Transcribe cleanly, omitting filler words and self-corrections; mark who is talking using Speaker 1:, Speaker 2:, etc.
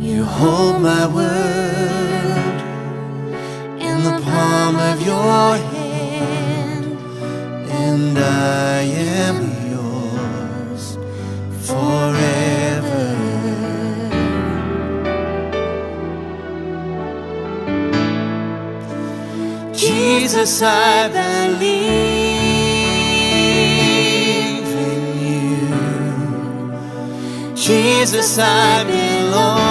Speaker 1: You hold my world in the palm of your hand, and I am yours forever. Jesus, I believe in you. Jesus, I belong